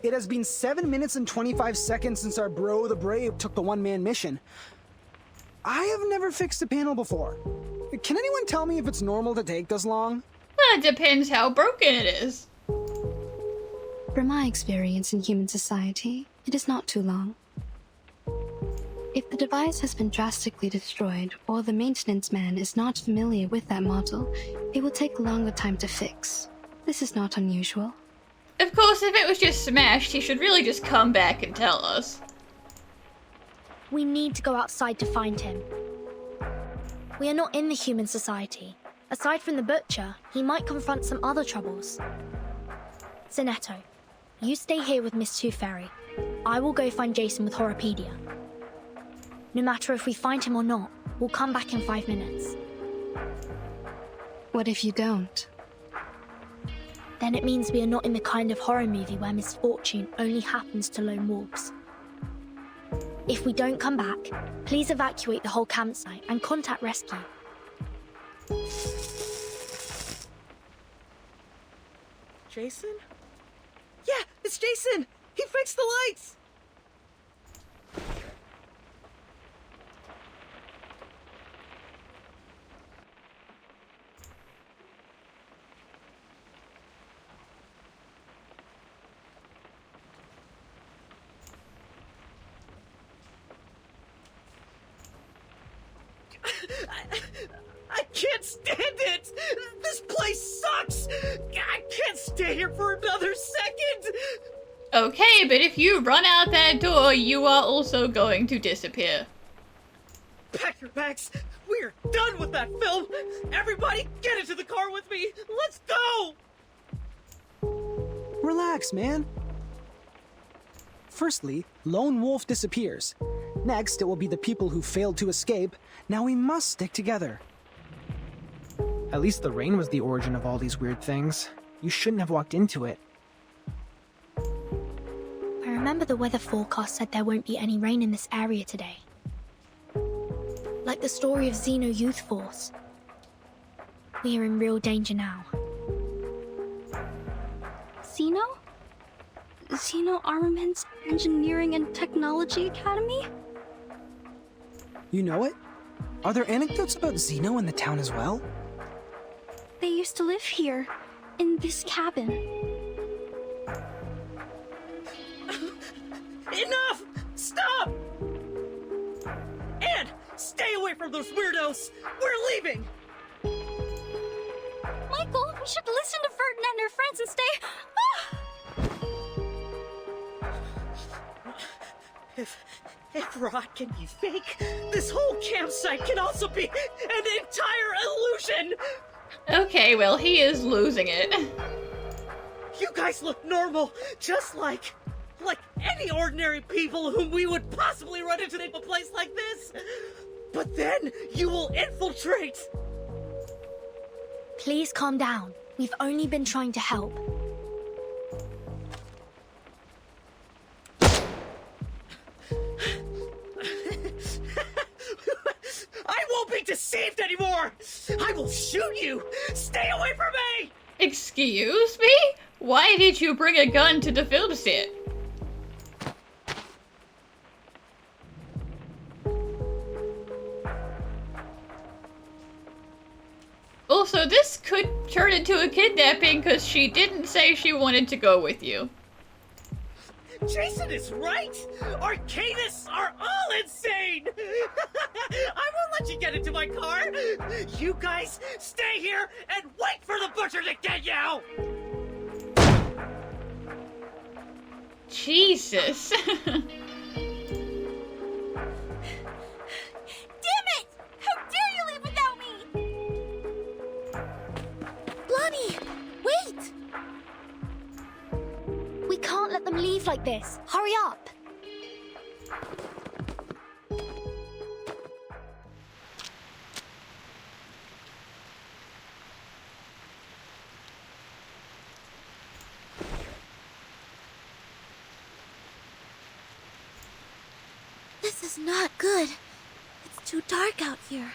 It has been 7 minutes and 25 seconds since our bro the Brave took the one-man mission. I have never fixed a panel before. Can anyone tell me if it's normal to take this long? Well, it depends how broken it is. From my experience in human society, it is not too long. If the device has been drastically destroyed, or the maintenance man is not familiar with that model, it will take a longer time to fix. This is not unusual. Of course, if it was just smashed, he should really just come back and tell us. We need to go outside to find him. We are not in the human society. Aside from the butcher, he might confront some other troubles. Zenetto, you stay here with Miss Tooth Fairy. I will go find Jason with Horopedia. No matter if we find him or not, we'll come back in 5 minutes. What if you don't? Then it means we are not in the kind of horror movie where misfortune only happens to lone wolves. If we don't come back, please evacuate the whole campsite and contact rescue. Jason? Yeah, it's Jason! He fixed the lights! I can't stand it! This place sucks! I can't stay here for another second! Okay, but if you run out that door, you are also going to disappear. Pack your bags! We're done with that film! Everybody get into the car with me! Let's go! Relax, man. Firstly, Lone Wolf disappears. Next, it will be the people who failed to escape. Now we must stick together. At least the rain was the origin of all these weird things. You shouldn't have walked into it. I remember the weather forecast said there won't be any rain in this area today. Like the story of Xeno Youth Force. We are in real danger now. Xeno? Xeno Armaments Engineering and Technology Academy? You know it? Are there anecdotes about Xeno in the town as well? They used to live here, in this cabin. Enough! Stop! Anne, stay away from those weirdos! We're leaving! Michael, we should listen to Ferdinand and her friends and stay... If Rod can be fake, this whole campsite can also be an entire illusion! Okay, well, he is losing it. You guys look normal, just like any ordinary people whom we would possibly run into in a place like this. But then you will infiltrate. Please calm down. We've only been trying to help. I won't be deceived anymore! I will shoot you! Stay away from me! Excuse me? Why did you bring a gun to the film set? Also, this could turn into a kidnapping because she didn't say she wanted to go with you. Jason is right! Arcadists are all insane! I won't let you get into my car! You guys stay here and wait for the butcher to get you! Jesus. Damn it! How dare you leave without me! Blondie, wait! We can't let them leave like this. Hurry up! This is not good. It's too dark out here.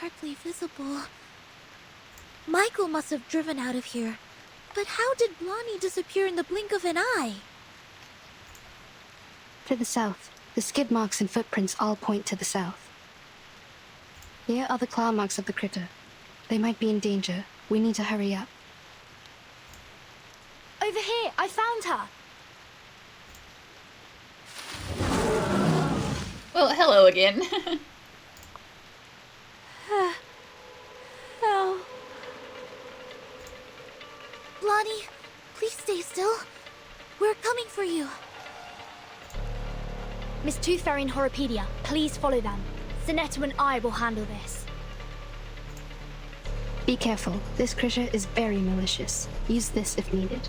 Hardly visible. Michael must have driven out of here. But how did Blondie disappear in the blink of an eye? To the south. The skid marks and footprints all point to the south. Here are the claw marks of the critter. They might be in danger. We need to hurry up. Over here, I found her. Well, hello again. No. Lonnie, please stay still. We're coming for you. Miss Tooth Fairy and Horopedia, please follow them. Sonetta and I will handle this. Be careful. This critter is very malicious. Use this if needed.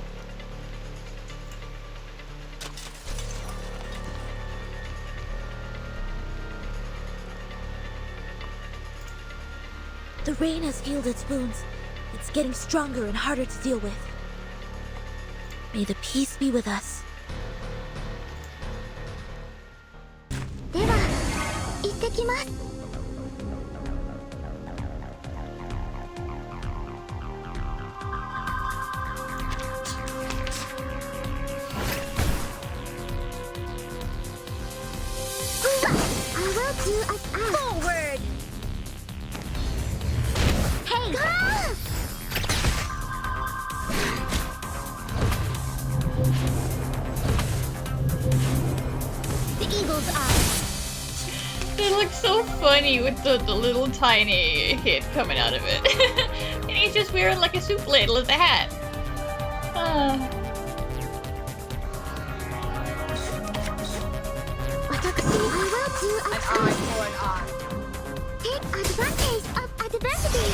The rain has healed its wounds. It's getting stronger and harder to deal with. May the peace be with us. Forward! Hey! The eagle's eye. It looks so funny with the little tiny head coming out of it. And he's just wearing like a soup ladle as a hat. An eye for an eye. Take advantage of adversity.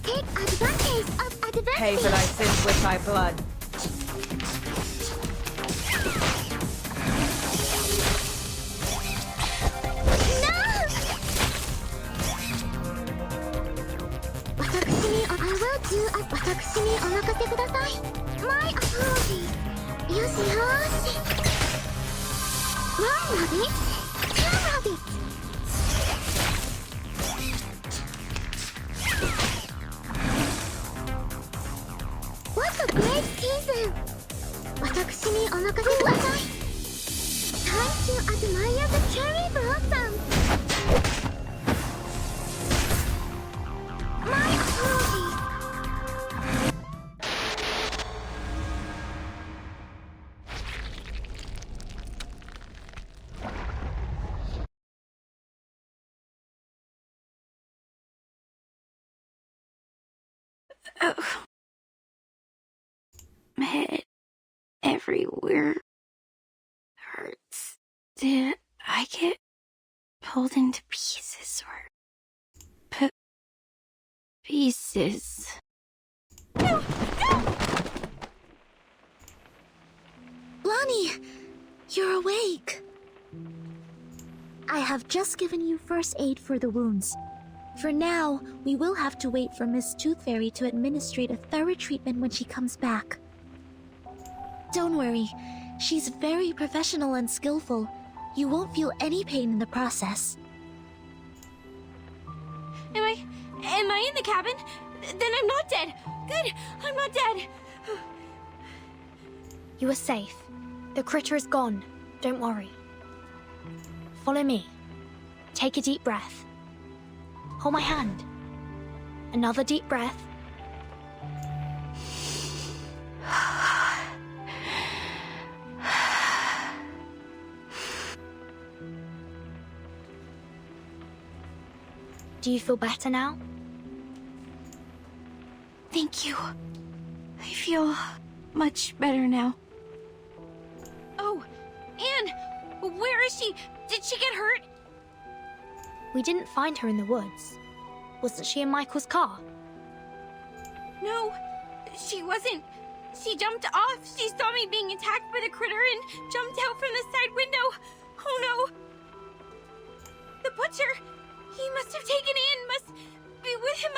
Take advantage of adversity. Pay for thy sins with thy blood. My apologies. Yoshi. One rabbit, two rabbits. What a great season! 私にお任せください. Time to admire the cherry blossom. My apologies. My head everywhere hurts. Did I get pulled into pieces or pieces? No! Lonnie, you're awake. I have just given you first aid for the wounds. For now, we will have to wait for Miss Tooth Fairy to administrate a thorough treatment when she comes back. Don't worry, she's very professional and skillful. You won't feel any pain in the process. Am I in the cabin? Then I'm not dead. Good, I'm not dead. You are safe. The critter is gone. Don't worry. Follow me. Take a deep breath. Hold my hand. Another deep breath. Do you feel better now? Thank you. I feel much better now. Oh, Anne! Where is she? Did she get hurt? We didn't find her in the woods. Wasn't she in Michael's car? No, she wasn't. She jumped off. She saw me being attacked by the critter and jumped out from the side window. Oh no! The butcher! He must have taken Anne, must be with him.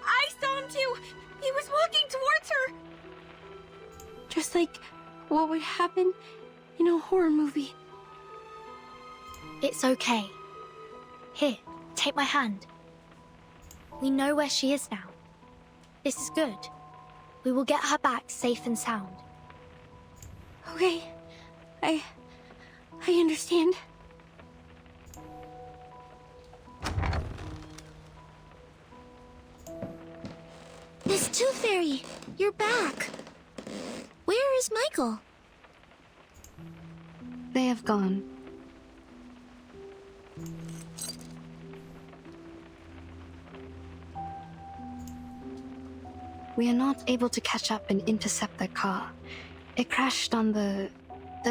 I saw him too. He was walking towards her. Just like what would happen in a horror movie. It's okay. Here, take my hand. We know where she is now. This is good. We will get her back safe and sound. Okay, I I understand. Miss Tooth Fairy, you're back. Where is Michael? They have gone. We are not able to catch up and intercept their car. It crashed on the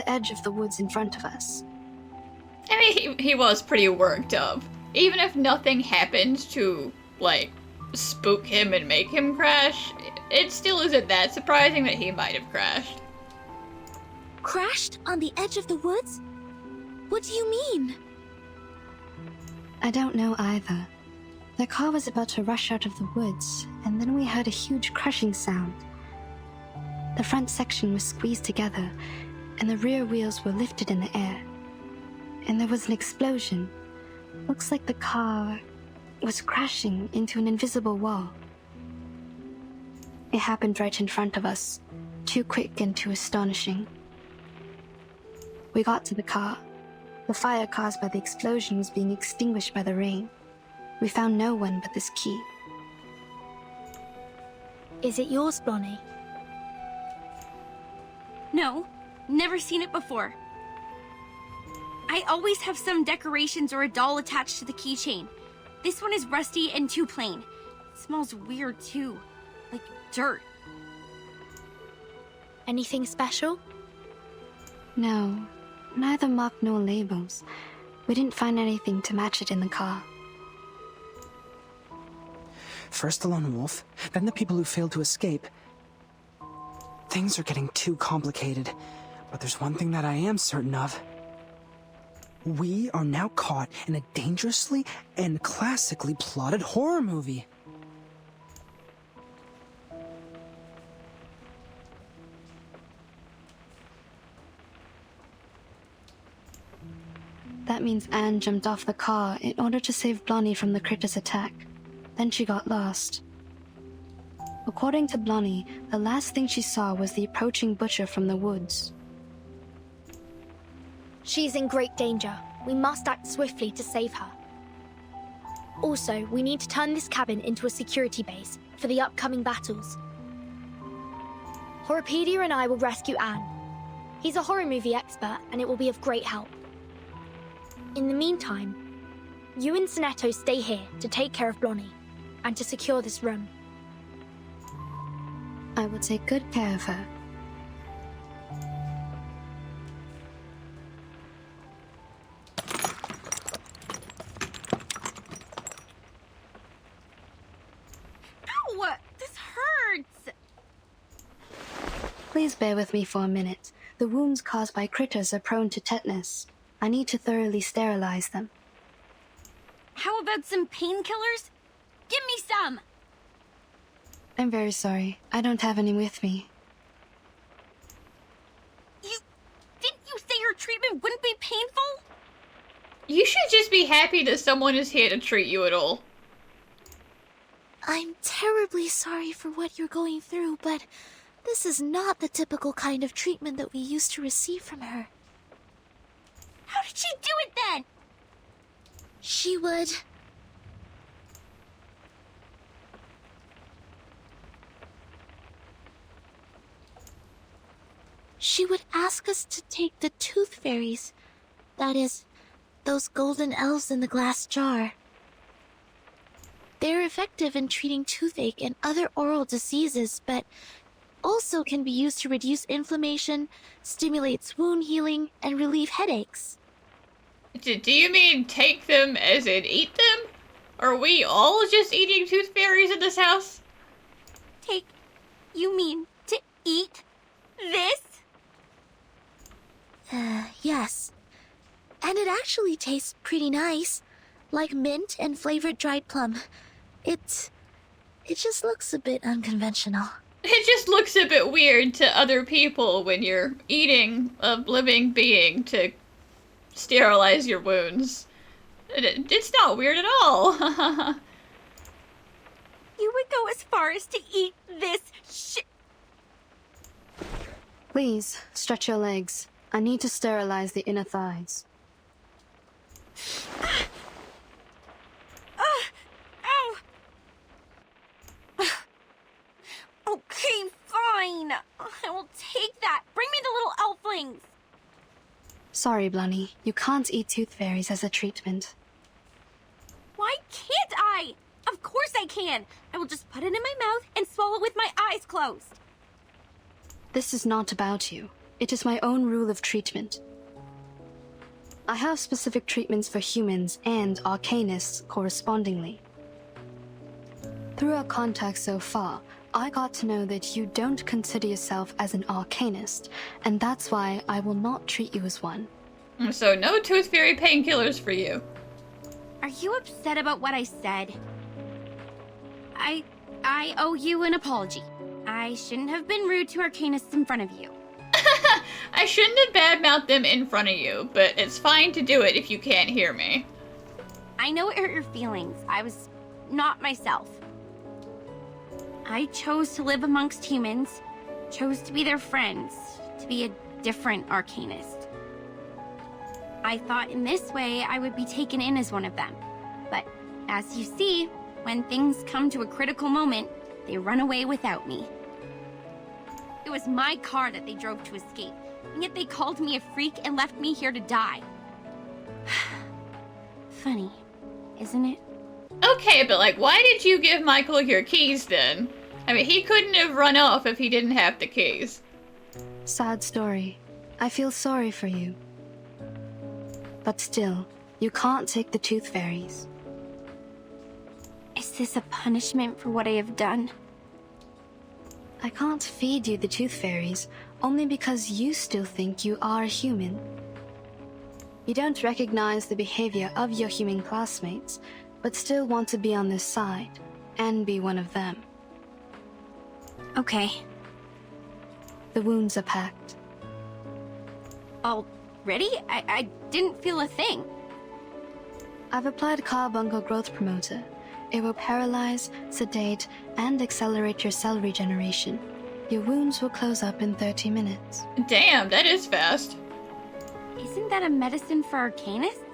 edge of the woods in front of us. I mean, he was pretty worked up. Even if nothing happened to, like, spook him and make him crash, it still isn't that surprising that he might have crashed. Crashed on the edge of the woods? What do you mean? I don't know either. The car was about to rush out of the woods, and then we heard a huge crushing sound. The front section was squeezed together, and the rear wheels were lifted in the air. And there was an explosion. Looks like the car was crashing into an invisible wall. It happened right in front of us, too quick and too astonishing. We got to the car. The fire caused by the explosion was being extinguished by the rain. We found no one but this key. Is it yours, Blonnie? No, never seen it before. I always have some decorations or a doll attached to the keychain. This one is rusty and too plain. It smells weird too, like dirt. Anything special? No, neither mark nor labels. We didn't find anything to match it in the car. First the lone wolf, then the people who failed to escape. Things are getting too complicated, but there's one thing that I am certain of. We are now caught in a dangerously and classically plotted horror movie. That means Anne jumped off the car in order to save Blonnie from the critter's attack. Then she got lost. According to Blonnie, the last thing she saw was the approaching butcher from the woods. She's in great danger. We must act swiftly to save her. Also, we need to turn this cabin into a security base for the upcoming battles. Horropedia and I will rescue Anne. He's a horror movie expert, and it will be of great help. In the meantime, you and Sonetto stay here to take care of Blonnie, and to secure this room. I will take good care of her. Ow! This hurts! Please bear with me for a minute. The wounds caused by critters are prone to tetanus. I need to thoroughly sterilize them. How about some painkillers? Give me some! I'm very sorry. I don't have any with me. Didn't you say her treatment wouldn't be painful? You should just be happy that someone is here to treat you at all. I'm terribly sorry for what you're going through, but this is not the typical kind of treatment that we used to receive from her. How did she do it then? She would... She would ask us to take the tooth fairies. That is, those golden elves in the glass jar. They're effective in treating toothache and other oral diseases, but also can be used to reduce inflammation, stimulates wound healing, and relieve headaches. Do you mean take them as in eat them? Are we all just eating tooth fairies in this house? You mean to eat this? Yes. And it actually tastes pretty nice. Like mint and flavored dried plum. It just looks a bit unconventional. It just looks a bit weird to other people when you're eating a living being to sterilize your wounds. It's not weird at all. You would go as far as to eat this Please, stretch your legs. I need to sterilize the inner thighs. Ow! Okay, fine. I will take that. Bring me the little elflings. Sorry, Blunny. You can't eat tooth fairies as a treatment. Why can't I? Of course I can. I will just put it in my mouth and swallow with my eyes closed. This is not about you. It is my own rule of treatment. I have specific treatments for humans and arcanists correspondingly. Through our contact so far, I got to know that you don't consider yourself as an arcanist, and that's why I will not treat you as one. So no tooth fairy painkillers for you. Are you upset about what I said? I owe you an apology. I shouldn't have been rude to arcanists in front of you. I shouldn't have badmouthed them in front of you, but it's fine to do it if you can't hear me. I know it hurt your feelings. I was not myself. I chose to live amongst humans, chose to be their friends, to be a different arcanist. I thought in this way I would be taken in as one of them. But as you see, when things come to a critical moment, they run away without me. It was my car that they drove to escape, and yet they called me a freak and left me here to die. Funny, isn't it? Okay, but like, why did you give Michael your keys then? I mean, he couldn't have run off if he didn't have the keys. Sad story. I feel sorry for you. But still, you can't take the tooth fairies. Is this a punishment for what I have done? I can't feed you the tooth fairies, only because you still think you are a human. You don't recognize the behavior of your human classmates, but still want to be on their side, and be one of them. Okay. The wounds are packed. Already? I didn't feel a thing. I've applied carbuncle growth promoter. It will paralyze, sedate, and accelerate your cell regeneration. Your wounds will close up in 30 minutes. Damn, that is fast. Isn't that a medicine for arcanists?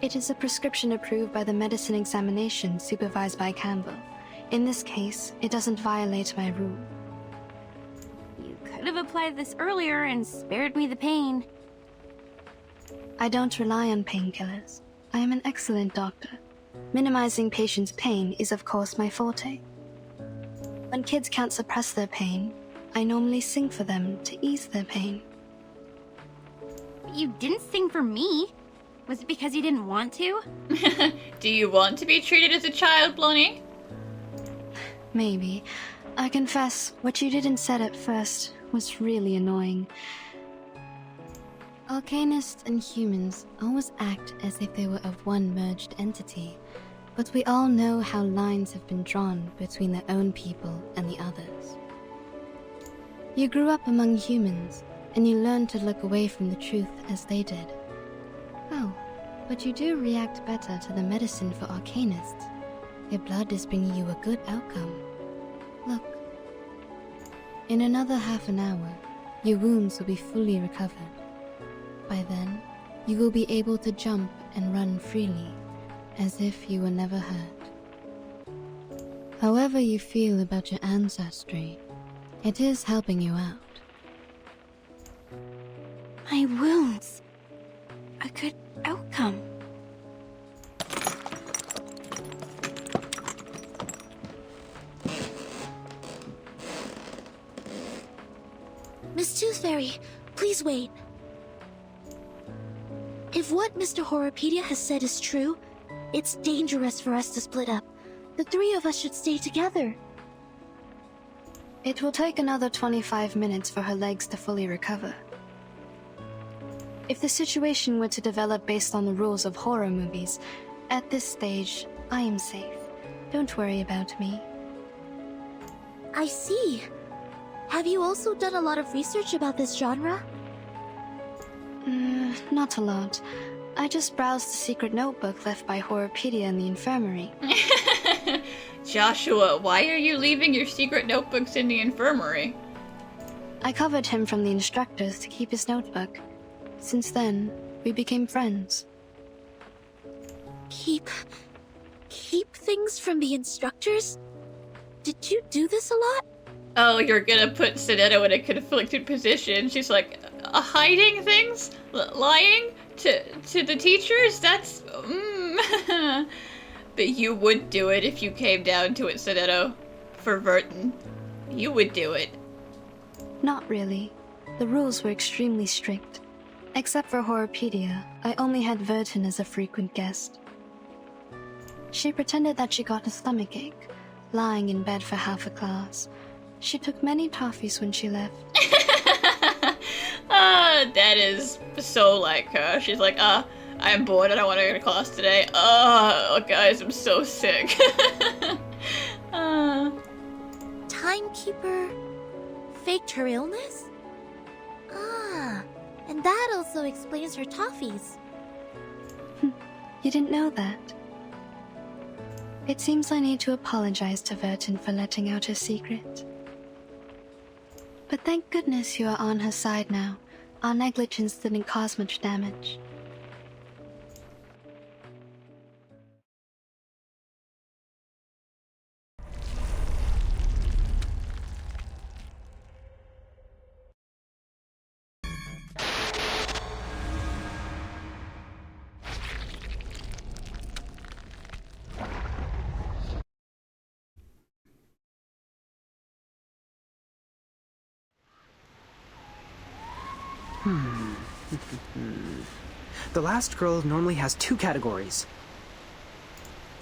It is a prescription approved by the medicine examination supervised by Campbell. In this case, it doesn't violate my rule. You could have applied this earlier and spared me the pain. I don't rely on painkillers. I am an excellent doctor. Minimizing patients' pain is of course my forte. When kids can't suppress their pain, I normally sing for them to ease their pain. But you didn't sing for me. Was it because you didn't want to? Do you want to be treated as a child, Blunny? Maybe. I confess, what you didn't said at first was really annoying. Arcanists and humans always act as if they were of one merged entity, but we all know how lines have been drawn between their own people and the others. You grew up among humans, and you learned to look away from the truth as they did. Oh, but you do react better to the medicine for arcanists. Your blood is bringing you a good outcome. Look. In another half an hour, your wounds will be fully recovered. By then, you will be able to jump and run freely, as if you were never hurt. However you feel about your ancestry, it is helping you out. My wounds. A good outcome. Miss Tooth Fairy, please wait. If what Mr. Horopedia has said is true, it's dangerous for us to split up. The three of us should stay together. It will take another 25 minutes for her legs to fully recover. If the situation were to develop based on the rules of horror movies, at this stage, I am safe. Don't worry about me. I see. Have you also done a lot of research about this genre? Not a lot. I just browsed the secret notebook left by Horopedia in the infirmary. Joshua, why are you leaving your secret notebooks in the infirmary? I covered him from the instructors to keep his notebook. Since then, we became friends. Keep things from the instructors? Did you do this a lot? Oh, you're gonna put Sonetto in a conflicted position. She's like, hiding things? Lying? To the teachers? That's... But you would do it if you came down to it, Sonetto. For Verton. You would do it. Not really. The rules were extremely strict. Except for Horrorpedia, I only had Verton as a frequent guest. She pretended that she got a stomachache, lying in bed for half a class. She took many toffees when she left. That is so like her. She's like, I'm bored, I don't want to go to class today. Guys, I'm so sick. Timekeeper faked her illness? Ah, and that also explains her toffees. You didn't know that? It seems I need to apologize to Verton for letting out her secret. But thank goodness you are on her side now. Our negligence didn't cause much damage. The last girl normally has 2 categories.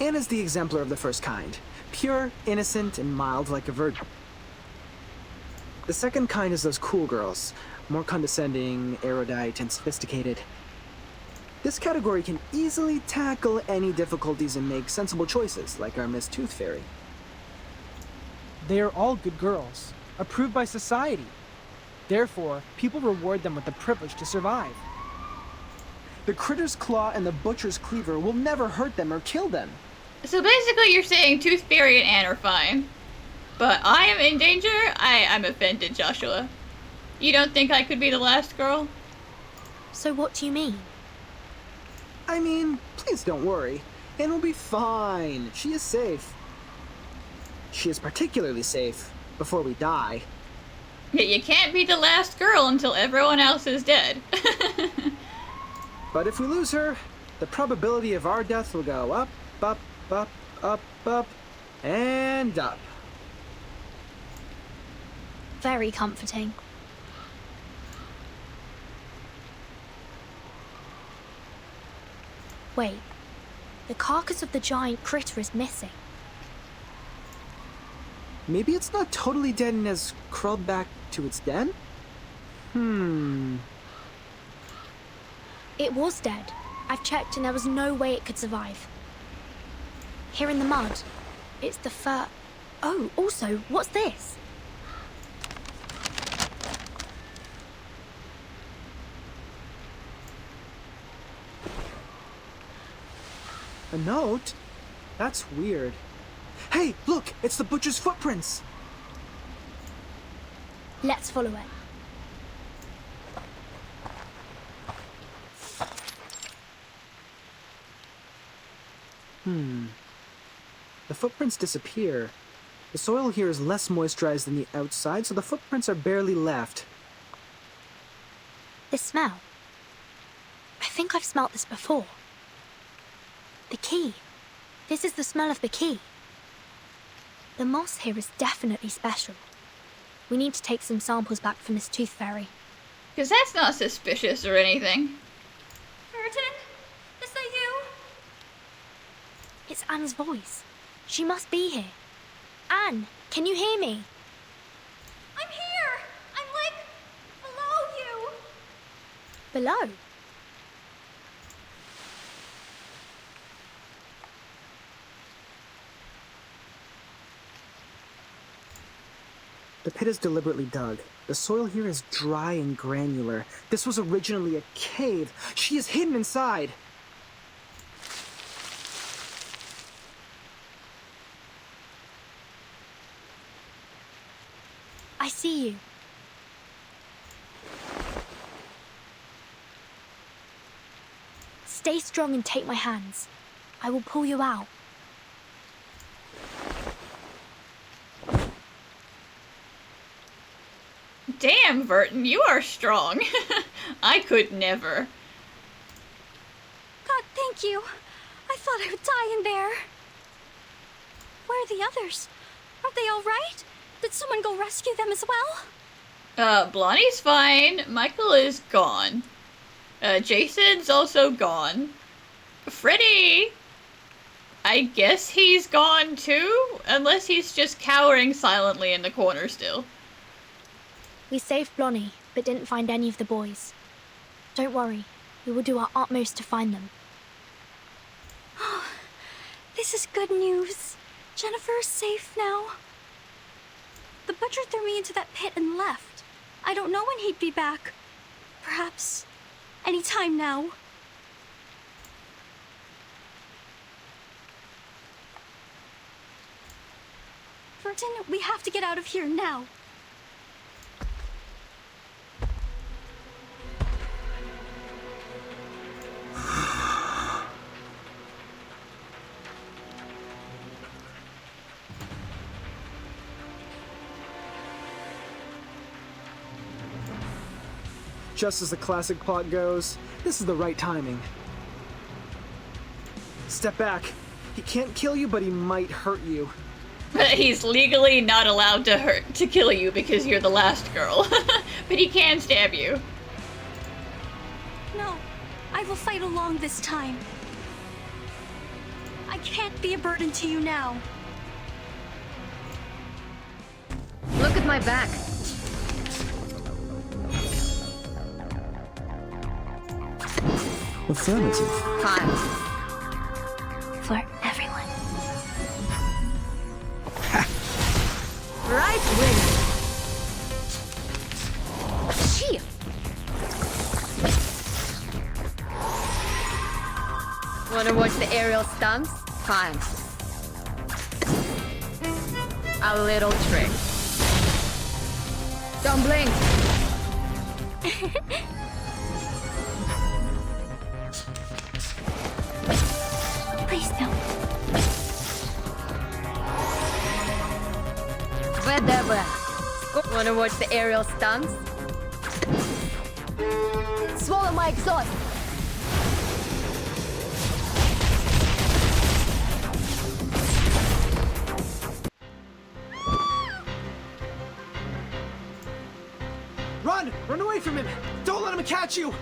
Anna's the exemplar of the first kind. Pure, innocent, and mild like a virgin. The second kind is those cool girls. More condescending, erudite, and sophisticated. This category can easily tackle any difficulties and make sensible choices, like our Miss Tooth Fairy. They are all good girls, approved by society. Therefore, people reward them with the privilege to survive. The Critter's Claw and the Butcher's Cleaver will never hurt them or kill them. So basically you're saying Tooth Fairy and Anne are fine. But I am in danger? I'm offended, Joshua. You don't think I could be the last girl? So what do you mean? I mean, please don't worry. Anne will be fine. She is safe. She is particularly safe before we die. You can't be the last girl until everyone else is dead. But if we lose her, the probability of our death will go up, up, up, up, up, and up. Very comforting. Wait, the carcass of the giant critter is missing. Maybe it's not totally dead and has crawled back to its den? It was dead. I've checked and there was no way it could survive. Here in the mud, it's the fur... Oh, also, what's this? A note? That's weird. Hey, look! It's the butcher's footprints! Let's follow it. The footprints disappear. The soil here is less moisturized than the outside, so the footprints are barely left. This smell. I think I've smelt this before. The key. This is the smell of the key. The moss here is definitely special. We need to take some samples back for Miss Tooth Fairy. Because that's not suspicious or anything. Verton? Is that you? It's Anne's voice. She must be here. Anne, can you hear me? I'm here! I'm like below you! Below? The pit is deliberately dug. The soil here is dry and granular. This was originally a cave. She is hidden inside. I see you. Stay strong and take my hands. I will pull you out. Damn, Verton, you are strong. I could never. God, thank you. I thought I would die in there. Where are the others? Are they all right? Did someone go rescue them as well? Blondie's fine. Michael is gone. Jason's also gone. Freddy, I guess he's gone too? Unless he's just cowering silently in the corner still. We saved Blonnie, but didn't find any of the boys. Don't worry, we will do our utmost to find them. This is good news. Jennifer is safe now. The butcher threw me into that pit and left. I don't know when he'd be back. Perhaps any time now. Verton, we have to get out of here now. Just as the classic plot goes, this is the right timing. Step back. He can't kill you, but he might hurt you. He's legally not allowed to kill you because you're the last girl. But he can stab you. No, I will fight along this time. I can't be a burden to you now. Look at my back. Affirmative. Fine. For everyone. Right wing. Shit. Wanna watch the aerial stunts? Fine. A little trick. Don't blink. Please no. Whatever. Wanna watch the aerial stunts? Swallow my exhaust. Run! Run away from him! Don't let him catch you!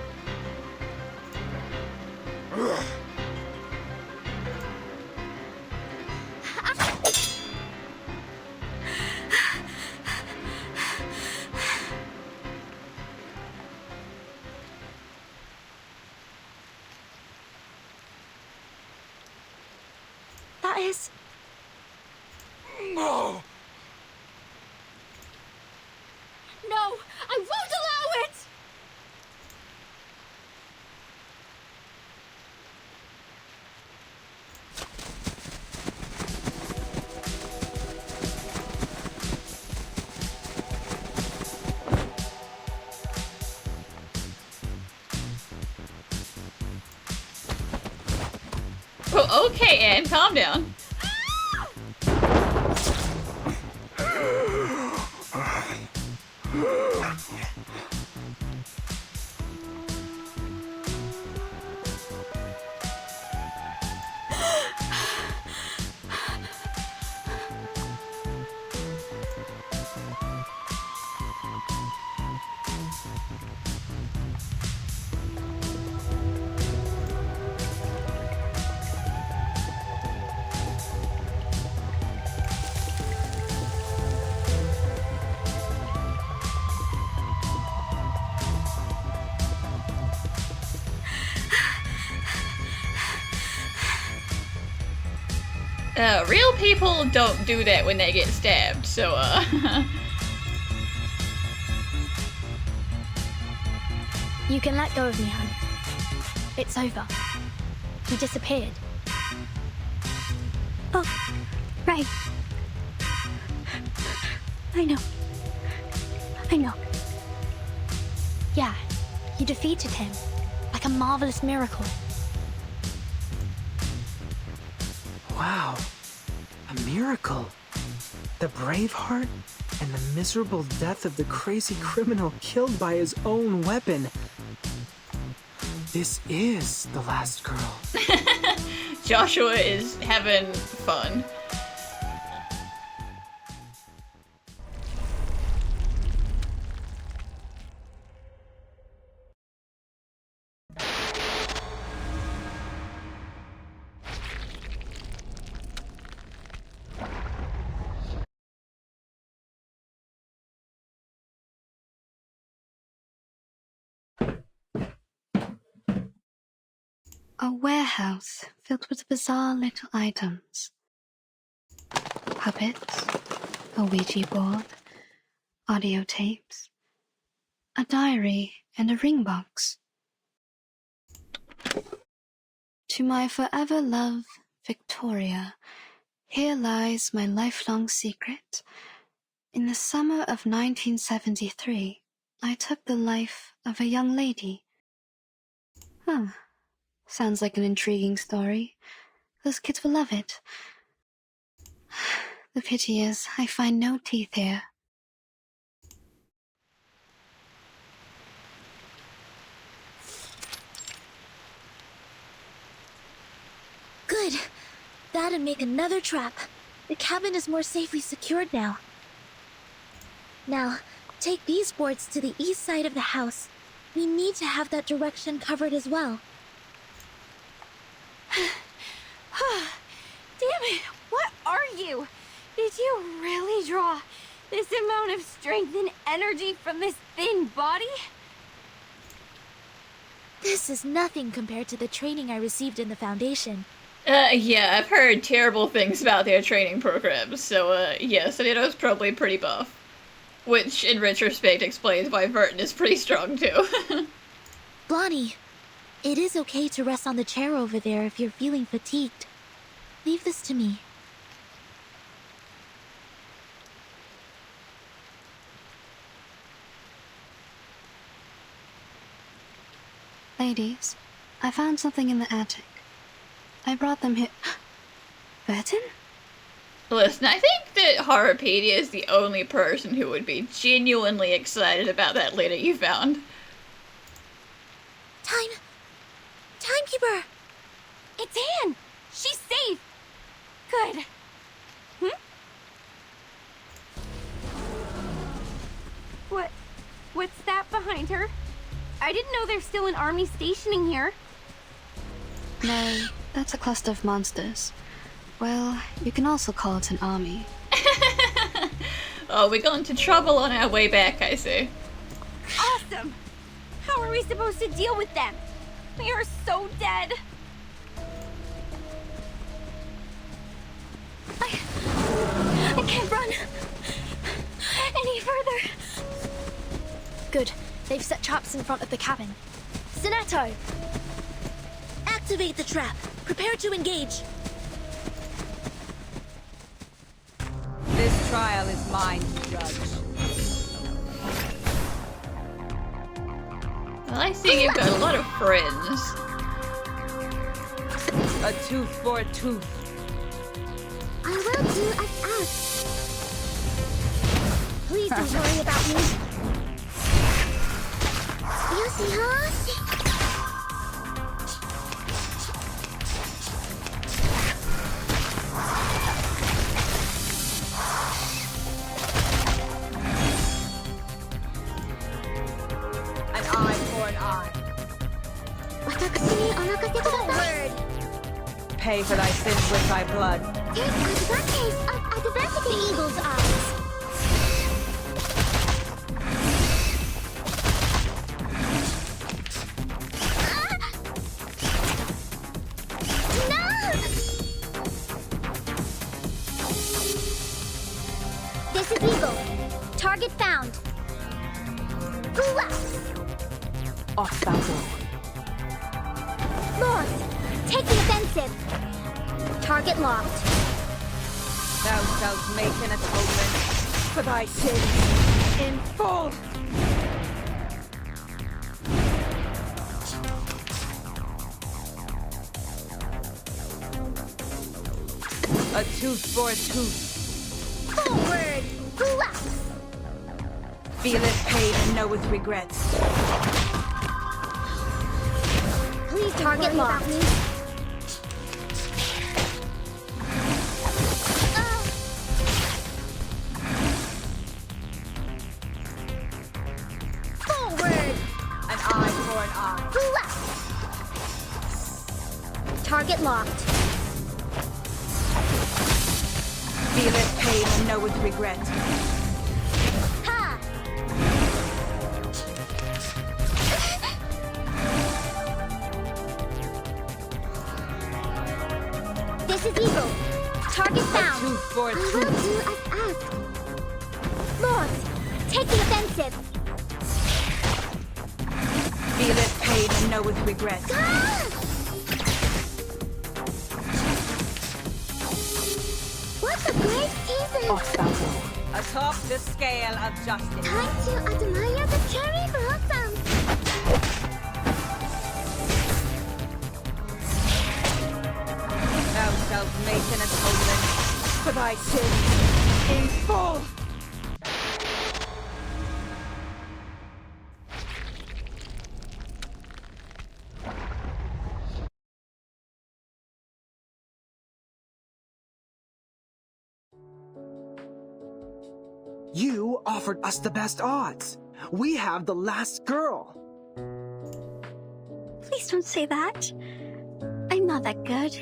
That is... No! No, I won't allow it! Oh, okay, Anne, calm down. Real people don't do that when they get stabbed, so, You can let go of me, hon. It's over. He disappeared. Oh, right. I know. I know. Yeah, you defeated him. Like a marvelous miracle. Wow. A miracle. The brave heart and the miserable death of the crazy criminal killed by his own weapon. This is the last girl. Joshua is having fun. A warehouse filled with bizarre little items. Puppets, a Ouija board, audio tapes, a diary, and a ring box. To my forever love, Victoria, here lies my lifelong secret. In the summer of 1973, I took the life of a young lady. Huh. Sounds like an intriguing story. Those kids will love it. The pity is, I find no teeth here. Good. That'd make another trap. The cabin is more safely secured now. Now, take these boards to the east side of the house. We need to have that direction covered as well. Damn it! What are you? Did you really draw this amount of strength and energy from this thin body? This is nothing compared to the training I received in the Foundation. Yeah, I've heard terrible things about their training programs, so, yes, Anito's probably pretty buff. Which, in retrospect, explains why Vertin is pretty strong, too. Blondie, it is okay to rest on the chair over there if you're feeling fatigued. Leave this to me. Ladies, I found something in the attic. I brought them here. Vertin? Listen, I think that Horrorpedia is the only person who would be genuinely excited about that letter you found. Timekeeper! It's Anne! She's safe! Good. What's that behind her? I didn't know there's still an army stationing here. No, that's a cluster of monsters. Well, you can also call it an army. Oh, we got into trouble on our way back, I see. Awesome! How are we supposed to deal with them? We are so dead. I can't run any further. Good. They've set traps in front of the cabin. Sonato! Activate the trap. Prepare to engage. This trial is mine to judge. Well, I see you've got a lot of friends. A tooth for a tooth. I will do as asked. Please don't worry about me. Yoshi, An eye for an eye. Pay for thy sins with thy blood. Take advantage of the eagle's eyes. This is Eagle. Target found. Off thou go. Lord, take the offensive. Target locked. Thou shalt make an atonement for thy sins in full. A tooth for a tooth. Forward! Left! Feeleth pain and knoweth regrets. Please target locked. Forward! An eye for an eye. Left! Target locked. Feeleth pain and knoweth regret. Ha! This is Eagle. Target A found. tooth for a I will tooth. do as asked. Lord, take the offensive. Feeleth pain and knoweth regret. Ah! What a great season! Off thou go. Atop the scale of justice. Time to admire the cherry blossoms. Thou shalt make an atonement for thy sins in full. You offered us the best odds. We have the last girl. Please don't say that. I'm not that good.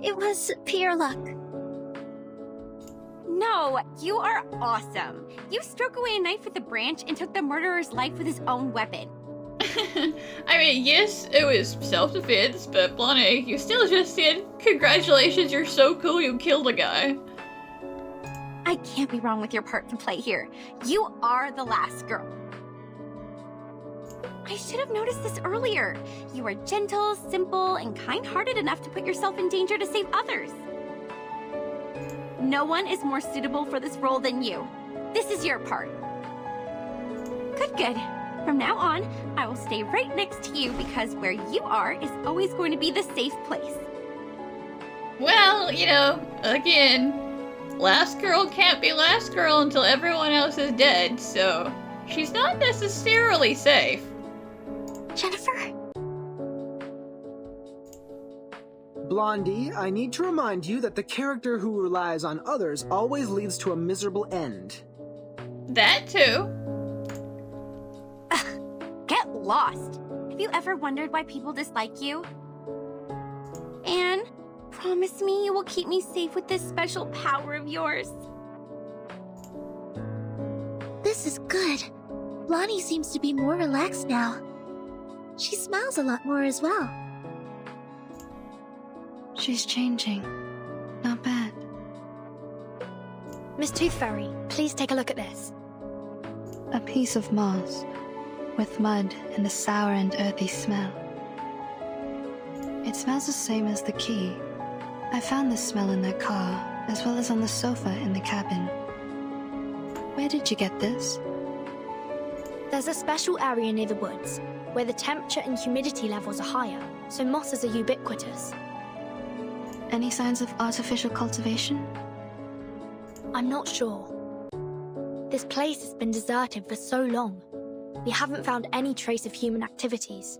It was pure luck. No, you are awesome. You struck away a knife with a branch and took the murderer's life with his own weapon. I mean, yes, it was self-defense, but Blonde, you still just said, congratulations, you're so cool, you killed a guy. I can't be wrong with your part to play here. You are the last girl. I should have noticed this earlier. You are gentle, simple, and kind-hearted enough to put yourself in danger to save others. No one is more suitable for this role than you. This is your part. Good, good. From now on, I will stay right next to you because where you are is always going to be the safe place. Well, you know, again, last girl can't be last girl until everyone else is dead, so she's not necessarily safe. Jennifer? Blondie, I need to remind you that the character who relies on others always leads to a miserable end. That too. Get lost. Have you ever wondered why people dislike you? Anne, promise me you will keep me safe with this special power of yours. This is good. Blondie seems to be more relaxed now. She smiles a lot more as well. She's changing. Not bad. Miss Tooth Fairy, please take a look at this. A piece of moss, with mud and a sour and earthy smell. It smells the same as the key. I found this smell in their car, as well as on the sofa in the cabin. Where did you get this? There's a special area near the woods, where the temperature and humidity levels are higher, so mosses are ubiquitous. Any signs of artificial cultivation? I'm not sure. This place has been deserted for so long. We haven't found any trace of human activities.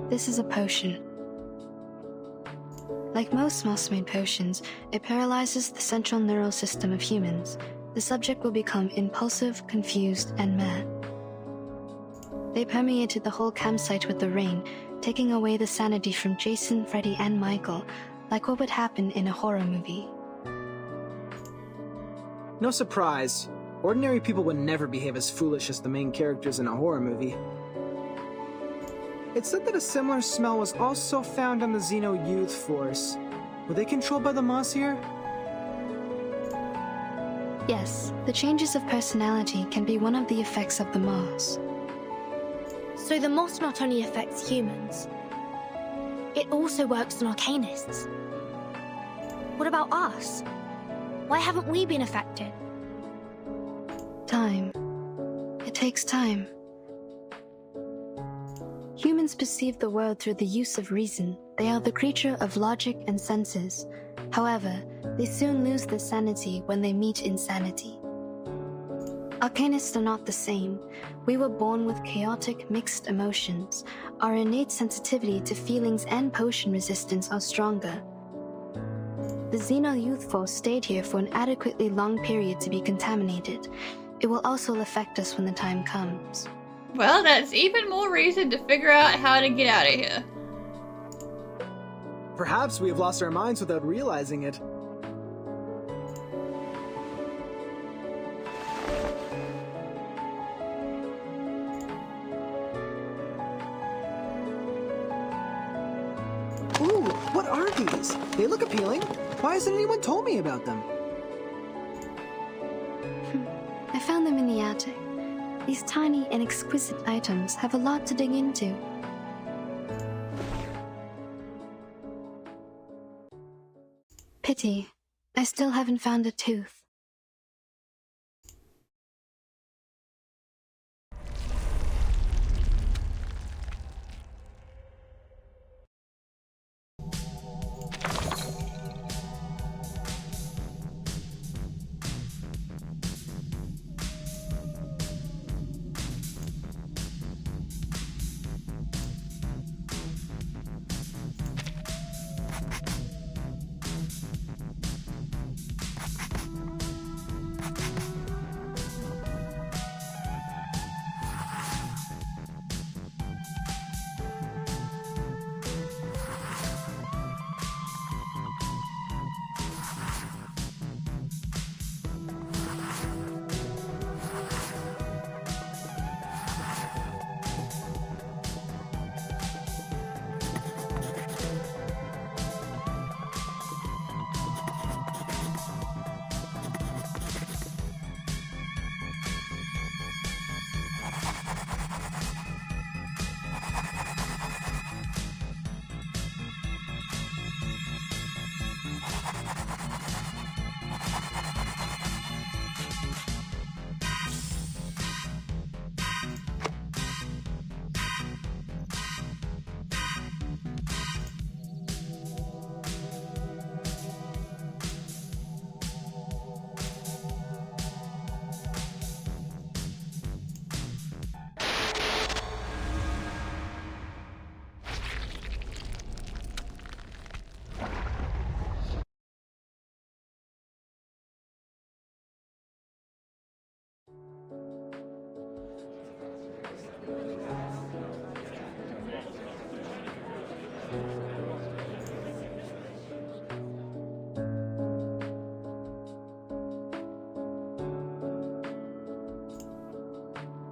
This is a potion. Like most moss-made potions, it paralyzes the central neural system of humans. The subject will become impulsive, confused, and mad. They permeated the whole campsite with the rain, taking away the sanity from Jason, Freddy, and Michael, like what would happen in a horror movie. No surprise. Ordinary people would never behave as foolish as the main characters in a horror movie. It's said that a similar smell was also found on the Xeno Youth Force. Were they controlled by the moss here? Yes, the changes of personality can be one of the effects of the moss. So the moss not only affects humans, it also works on arcanists. What about us? Why haven't we been affected? Time. It takes time. Humans perceive the world through the use of reason. They are the creature of logic and senses. However, they soon lose their sanity when they meet insanity. Arcanists are not the same. We were born with chaotic, mixed emotions. Our innate sensitivity to feelings and potion resistance are stronger. The Xeno Youth Force stayed here for an adequately long period to be contaminated. It will also affect us when the time comes. Well, that's even more reason to figure out how to get out of here. Perhaps we have lost our minds without realizing it. Ooh, what are these? They look appealing. Why hasn't anyone told me about them? I found them in the attic. These tiny and exquisite items have a lot to dig into. Pity. I still haven't found a tooth.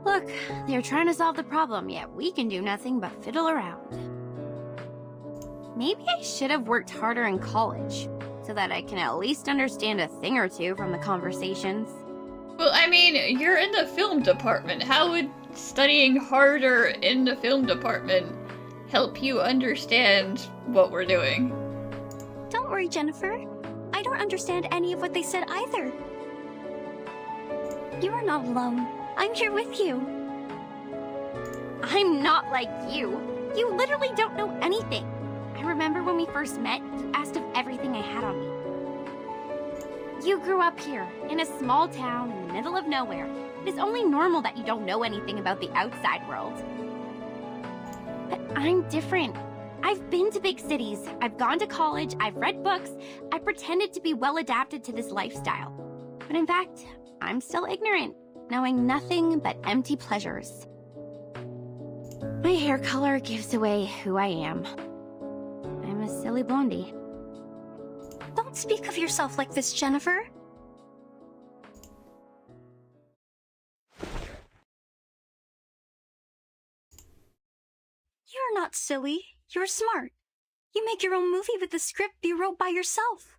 Look, they're trying to solve the problem, yet we can do nothing but fiddle around. Maybe I should have worked harder in college, so that I can at least understand a thing or two from the conversations. Well, I mean, you're in the film department. How would studying harder in the film department help you understand what we're doing? Don't worry, Jennifer. I don't understand any of what they said either. You are not alone. I'm here with you. I'm not like you. You literally don't know anything. I remember when we first met, you asked of everything I had on me. You grew up here, in a small town in the middle of nowhere. It is only normal that you don't know anything about the outside world. But I'm different. I've been to big cities, I've gone to college, I've read books, I pretended to be well adapted to this lifestyle. But in fact, I'm still ignorant, knowing nothing but empty pleasures. My hair color gives away who I am. I'm a silly blondie. Don't speak of yourself like this, Jennifer. You're not silly. You're smart. You make your own movie with the script you wrote by yourself.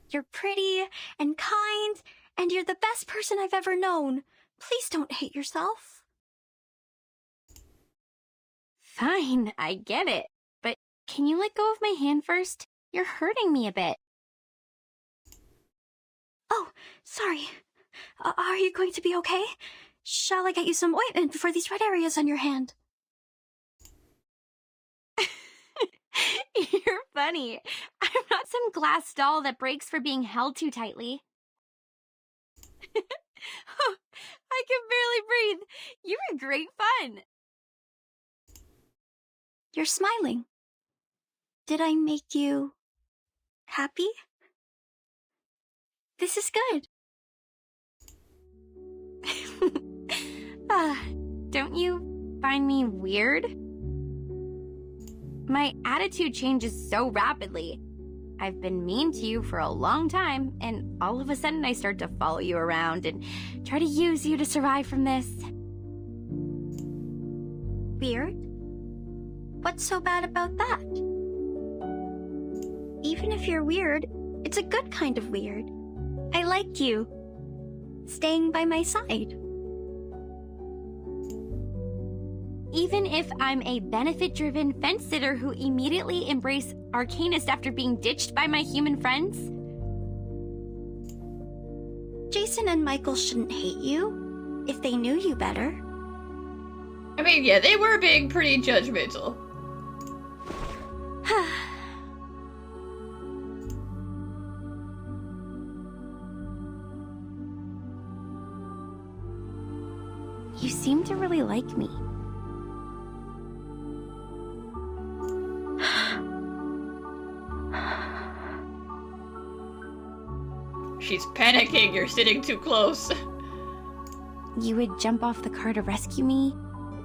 You're pretty and kind, and you're the best person I've ever known. Please don't hate yourself. Fine, I get it. But can you let go of my hand first? You're hurting me a bit. Oh, sorry. Are you going to be okay? Shall I get you some ointment for these red areas on your hand? You're funny. I'm not some glass doll that breaks for being held too tightly. Oh, I can barely breathe. You were great fun. You're smiling. Did I make you happy? This is good. Don't you find me weird? My attitude changes so rapidly. I've been mean to you for a long time, and all of a sudden I start to follow you around and try to use you to survive from this. Weird? What's so bad about that? Even if you're weird, it's a good kind of weird. I like you. Staying by my side. Even if I'm a benefit-driven fence sitter who immediately embraced Arcanist after being ditched by my human friends? Jason and Michael shouldn't hate you if they knew you better. I mean, yeah, they were being pretty judgmental. You seem to really like me. She's panicking, you're sitting too close. You would jump off the car to rescue me.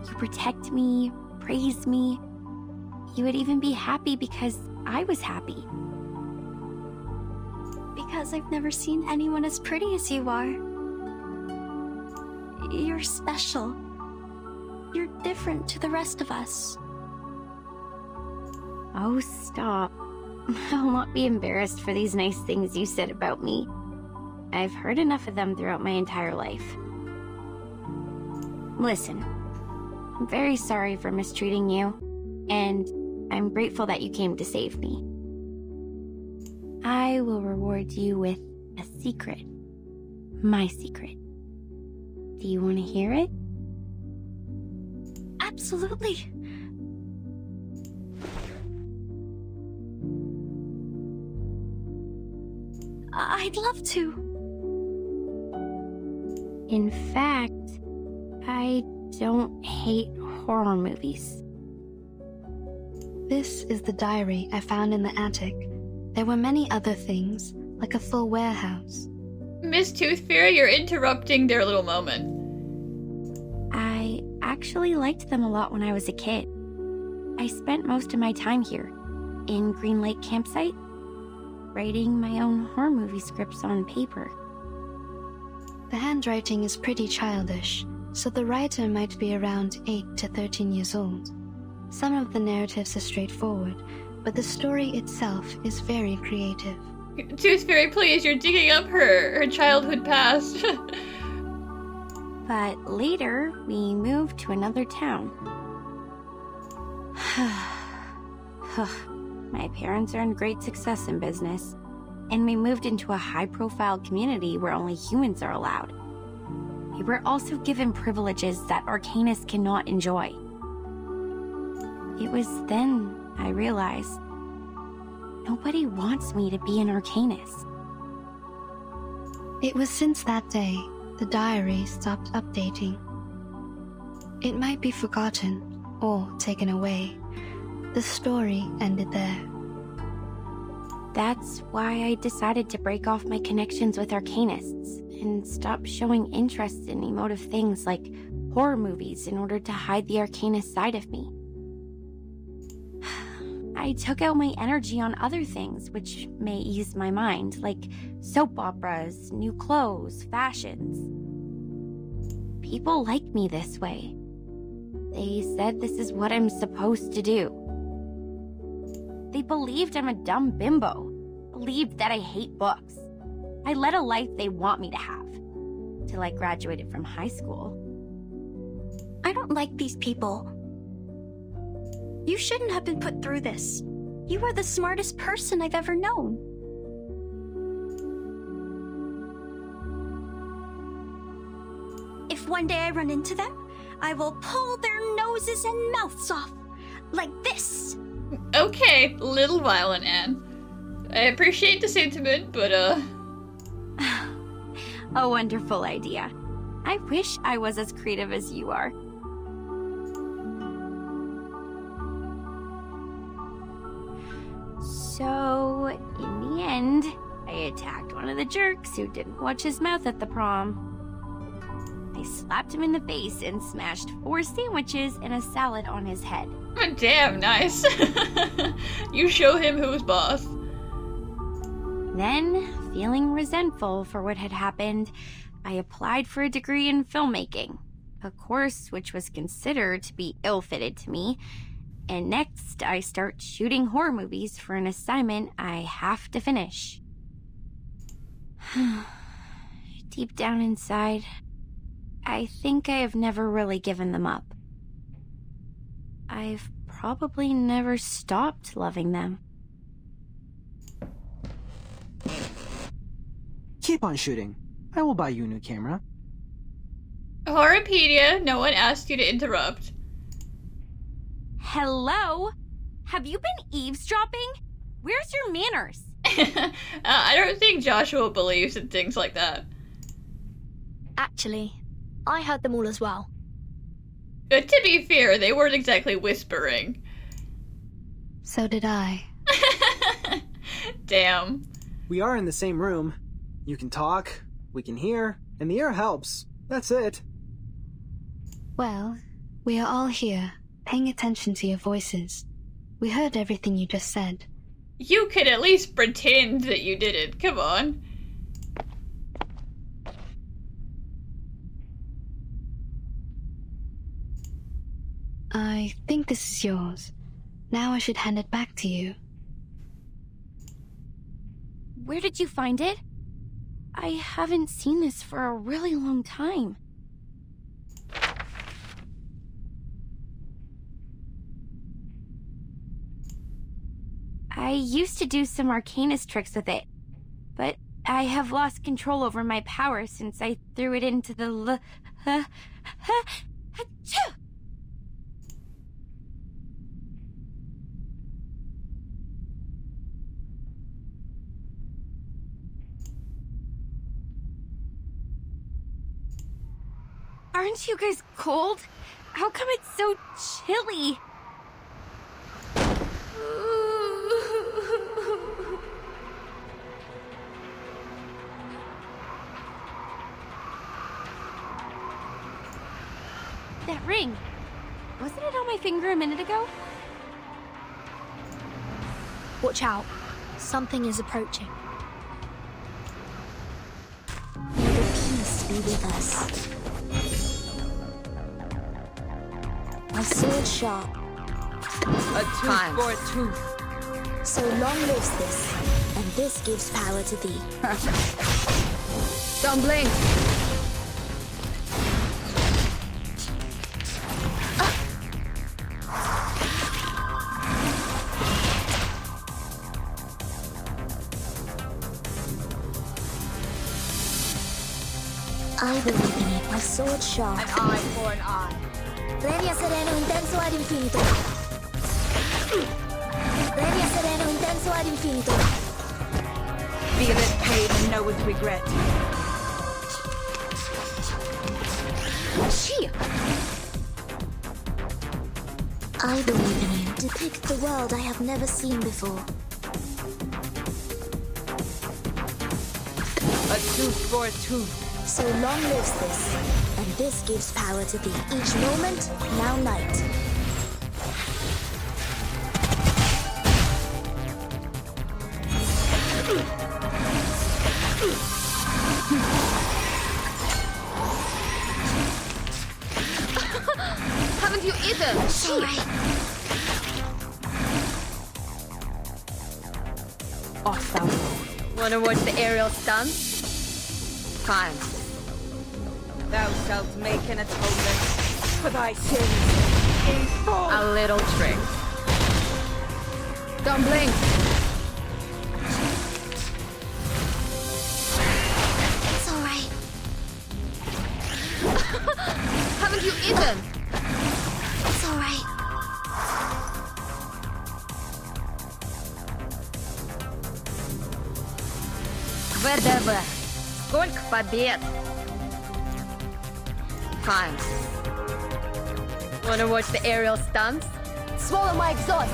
You protect me, praise me. You would even be happy because I was happy. Because I've never seen anyone as pretty as you are. You're special. You're different to the rest of us. Oh, stop. I'll not be embarrassed for these nice things you said about me. I've heard enough of them throughout my entire life. Listen, I'm very sorry for mistreating you, and I'm grateful that you came to save me. I will reward you with a secret. My secret. Do you want to hear it? Absolutely. I'd love to. In fact, I don't hate horror movies. This is the diary I found in the attic. There were many other things, like a full warehouse. Miss Tooth Fairy, you're interrupting their little moment. I actually liked them a lot when I was a kid. I spent most of my time here, in Green Lake Campsite, writing my own horror movie scripts on paper. The handwriting is pretty childish, so the writer might be around 8 to 13 years old. Some of the narratives are straightforward, but the story itself is very creative. Tooth Fairy, please, you're digging up her childhood past. But later, we moved to another town. My parents earned great success in business, and we moved into a high-profile community where only humans are allowed. We were also given privileges that Arcanists cannot enjoy. It was then I realized nobody wants me to be an Arcanist. It was since that day the diary stopped updating. It might be forgotten or taken away. The story ended there. That's why I decided to break off my connections with Arcanists and stop showing interest in emotive things like horror movies in order to hide the Arcanist side of me. I took out my energy on other things which may ease my mind, like soap operas, new clothes, fashions. People like me this way. They said this is what I'm supposed to do. They believed I'm a dumb bimbo, believed that I hate books. I led a life they want me to have, till I graduated from high school. I don't like these people. You shouldn't have been put through this. You are the smartest person I've ever known. If one day I run into them, I will pull their noses and mouths off. Like this. Okay, little violent, Anne. I appreciate the sentiment, but A wonderful idea. I wish I was as creative as you are. So, in the end, I attacked one of the jerks who didn't watch his mouth at the prom. I slapped him in the face and smashed 4 sandwiches and a salad on his head. damn nice. You show him who's boss. Then, feeling resentful for what had happened, I applied for a degree in filmmaking, a course which was considered to be ill-fitted to me. And next, I start shooting horror movies for an assignment I have to finish. Deep down inside, I think I have never really given them up. I've probably never stopped loving them. Keep on shooting. I will buy you a new camera. Horrorpedia, no one asked you to interrupt. Hello? Have you been eavesdropping? Where's your manners? I don't think Joshua believes in things like that. Actually, I heard them all as well. To be fair, they weren't exactly whispering. So did I. Damn. We are in the same room. You can talk, we can hear, and the air helps. That's it. Well, we are all here, paying attention to your voices. We heard everything you just said. You could at least pretend that you did it. Come on. I think this is yours. Now I should hand it back to you. Where did you find it? I haven't seen this for a really long time. I used to do some arcanist tricks with it, but I have lost control over my power since I threw it into the achoo! Aren't you guys cold? How come it's so chilly? That ring. Wasn't it on my finger a minute ago? Watch out. Something is approaching. May the peace be with us. My sword sharp, A tooth for a tooth. so long lives this, and this gives power to thee. Don't blink. I believe in it. My sword sharp. An eye for an eye. Premia sereno intenso ad infinito. Premia sereno intenso ad infinito. Feel it pain and know its regret. She. I believe in you. Depict the world I have never seen before. A tooth for a tooth. So long lives this, and this gives power to thee. Each moment, now night. Haven't you eaten? Sorry. Off thou go. Wanna watch the aerial stunts? Fine. Thou shalt make an atonement for thy sins in full. A little trick. Don't blink. It's alright. Haven't you eaten? It's alright. ДДВ. Сколько побед. Fine. Wanna watch the aerial stunts? Swallow my exhaust.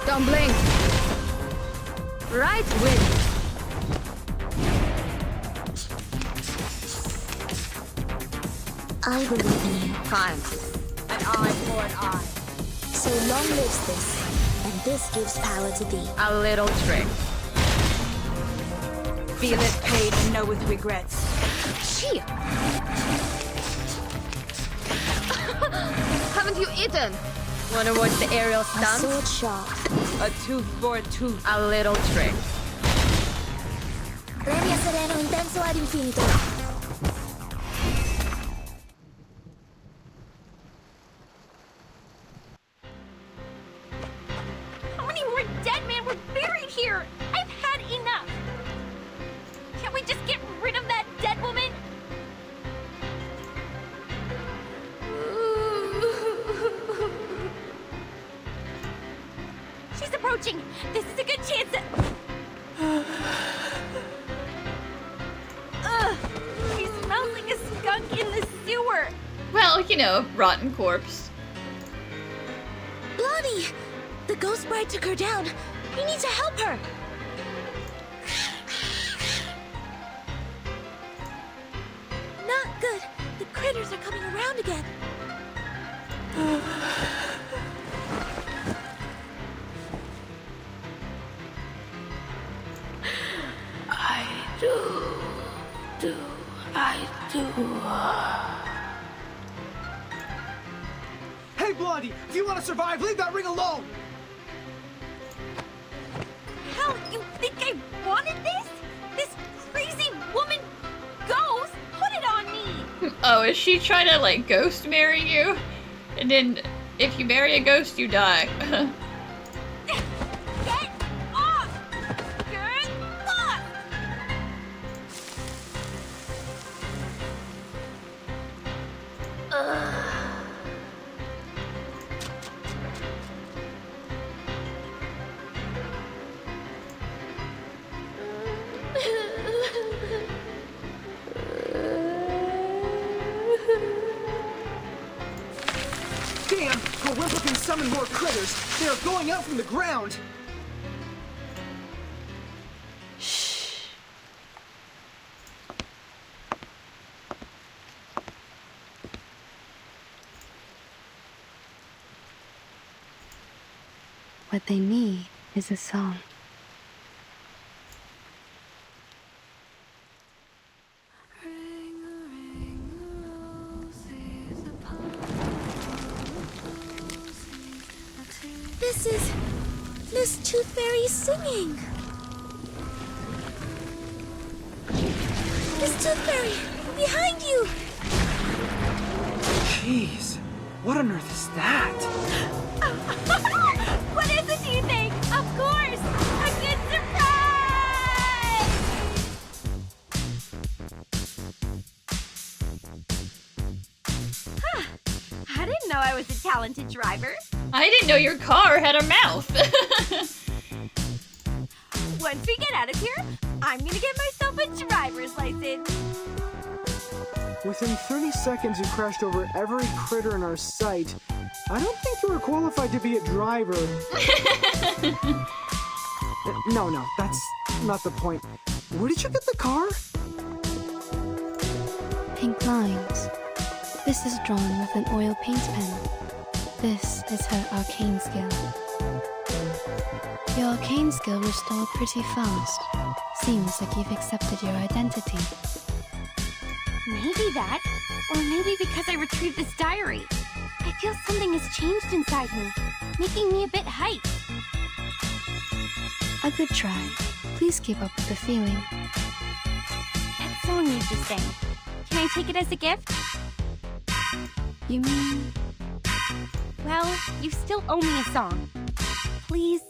Don't blink. Right wing. I believe in you. Fine. An eye for an eye. So long lives this, and this gives power to thee. A little trick. Feel it pain and know with regrets. She. Haven't you eaten? Wanna watch the aerial A stunts? sword sharp. A tooth for a tooth. A little trick. Premia sereno intenso ad infinito. How many more dead men were buried here? I've had enough. Can't we just get rid of that dead woman? She's approaching. This is a good chance to... Ugh, she smells like a skunk in the sewer. Well, you know, rotten corpse. Blondie! The ghost bride took her down. We need to help her. Not good. The critters are coming around again. Hey, Blondie, if you want to survive, leave that ring alone! Hell, you think I wanted this? This crazy woman ghost put it on me! Oh, is she trying to, like, ghost marry you? And then, if you marry a ghost, you die. Get off! Get off! Damn! Corimpa can summon more critters! They are going out from the ground! What they need is a song. This is Miss Tooth Fairy singing. Miss Tooth Fairy, behind you! Jeez, what on earth is that? What is it, do you think? Of course! A good surprise! Huh. I didn't know I was a talented driver. I didn't know your car had a mouth. Once we get out of here, I'm gonna get myself a driver's license. Within 30 seconds, you crashed over every critter in our sight. I don't think you were qualified to be a driver. No, that's not the point. Where did you get the car? Pink lines. This is drawn with an oil paint pen. This is her arcane skill. Your arcane skill restored pretty fast. Seems like you've accepted your identity. Maybe that, or maybe because I retrieved this diary. I feel something has changed inside me, making me a bit hyped. A good try. Please keep up with the feeling. That song you just sang. Can I take it as a gift? You mean... Well, you still owe me a song. Please,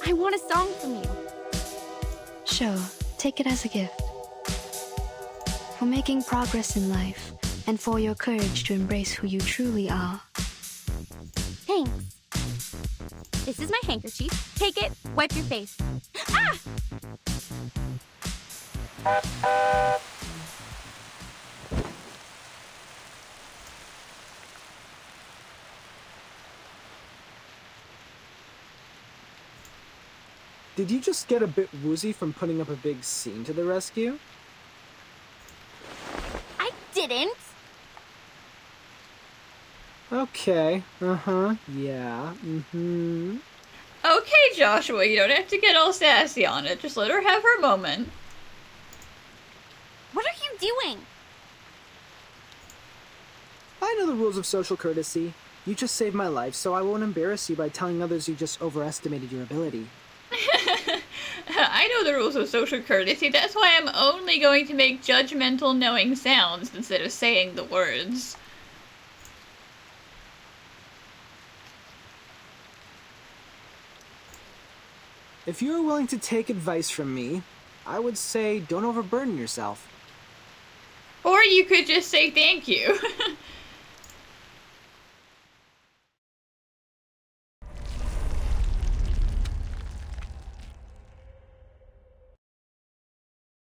I want a song from you. Sure, take it as a gift. For making progress in life, and for your courage to embrace who you truly are. Thanks. This is my handkerchief. Take it, wipe your face. Ah! Did you just get a bit woozy from putting up a big scene to the rescue? I didn't. Okay, yeah, Okay, Joshua, you don't have to get all sassy on it. Just let her have her moment. What are you doing? I know the rules of social courtesy. You just saved my life, so I won't embarrass you by telling others you just overestimated your ability. I know the rules of social courtesy. That's why I'm only going to make judgmental, knowing sounds instead of saying the words. If you are willing to take advice from me, I would say don't overburden yourself. Or you could just say thank you.